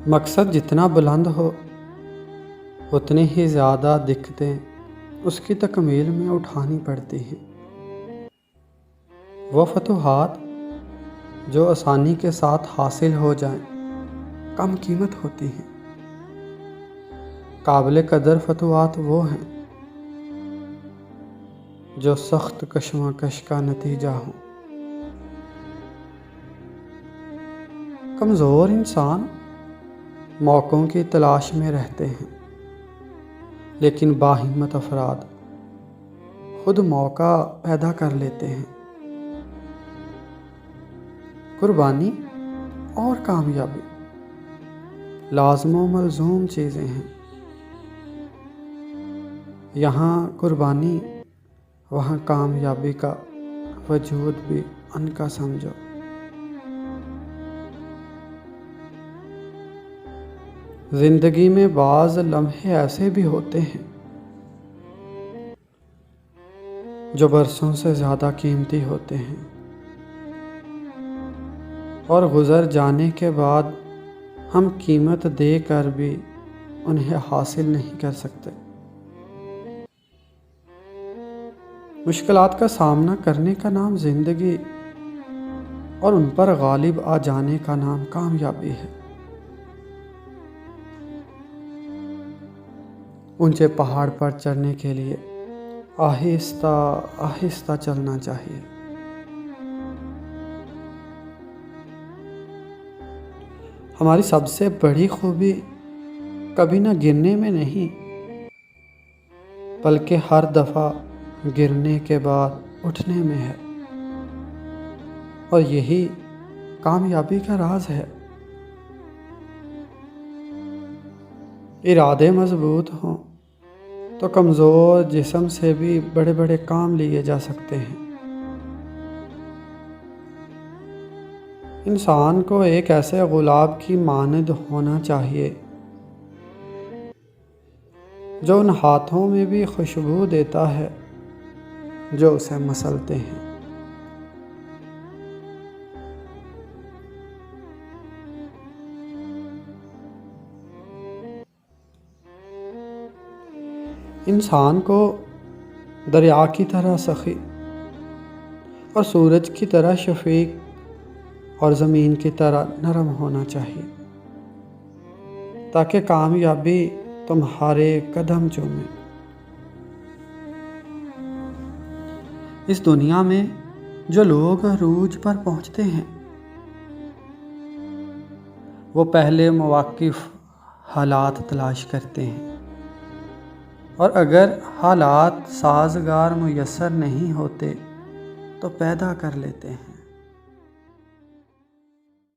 مقصد جتنا بلند ہو اتنی ہی زیادہ دقتیں اس کی تکمیل میں اٹھانی پڑتی ہیں۔ وہ فتوحات جو آسانی کے ساتھ حاصل ہو جائیں کم قیمت ہوتی ہیں۔ قابل قدر فتوحات وہ ہیں جو سخت کشمکش کا نتیجہ ہوں۔ کمزور انسان موقعوں کی تلاش میں رہتے ہیں، لیکن باہمت افراد خود موقع پیدا کر لیتے ہیں۔ قربانی اور کامیابی لازم و ملزوم چیزیں ہیں۔ یہاں قربانی وہاں کامیابی کا وجود بھی ان کا سمجھو۔ زندگی میں بعض لمحے ایسے بھی ہوتے ہیں جو برسوں سے زیادہ قیمتی ہوتے ہیں اور گزر جانے کے بعد ہم قیمت دے کر بھی انہیں حاصل نہیں کر سکتے۔ مشکلات کا سامنا کرنے کا نام زندگی اور ان پر غالب آ جانے کا نام کامیابی ہے۔ اونچے پہاڑ پر چڑھنے کے لیے آہستہ آہستہ چلنا چاہیے۔ ہماری سب سے بڑی خوبی کبھی نہ گرنے میں نہیں، بلکہ ہر دفعہ گرنے کے بعد اٹھنے میں ہے، اور یہی کامیابی کا راز ہے۔ ارادے مضبوط ہوں تو کمزور جسم سے بھی بڑے بڑے کام لیے جا سکتے ہیں۔ انسان کو ایک ایسے گلاب کی مانند ہونا چاہیے جو ان ہاتھوں میں بھی خوشبو دیتا ہے جو اسے مسلتے ہیں۔ انسان کو دریا کی طرح سخی اور سورج کی طرح شفیق اور زمین کی طرح نرم ہونا چاہیے، تاکہ کامیابی تمہارے قدم چومے۔ اس دنیا میں جو لوگ عروج پر پہنچتے ہیں وہ پہلے مواقف حالات تلاش کرتے ہیں، اور اگر حالات سازگار میسر نہیں ہوتے تو پیدا کر لیتے ہیں۔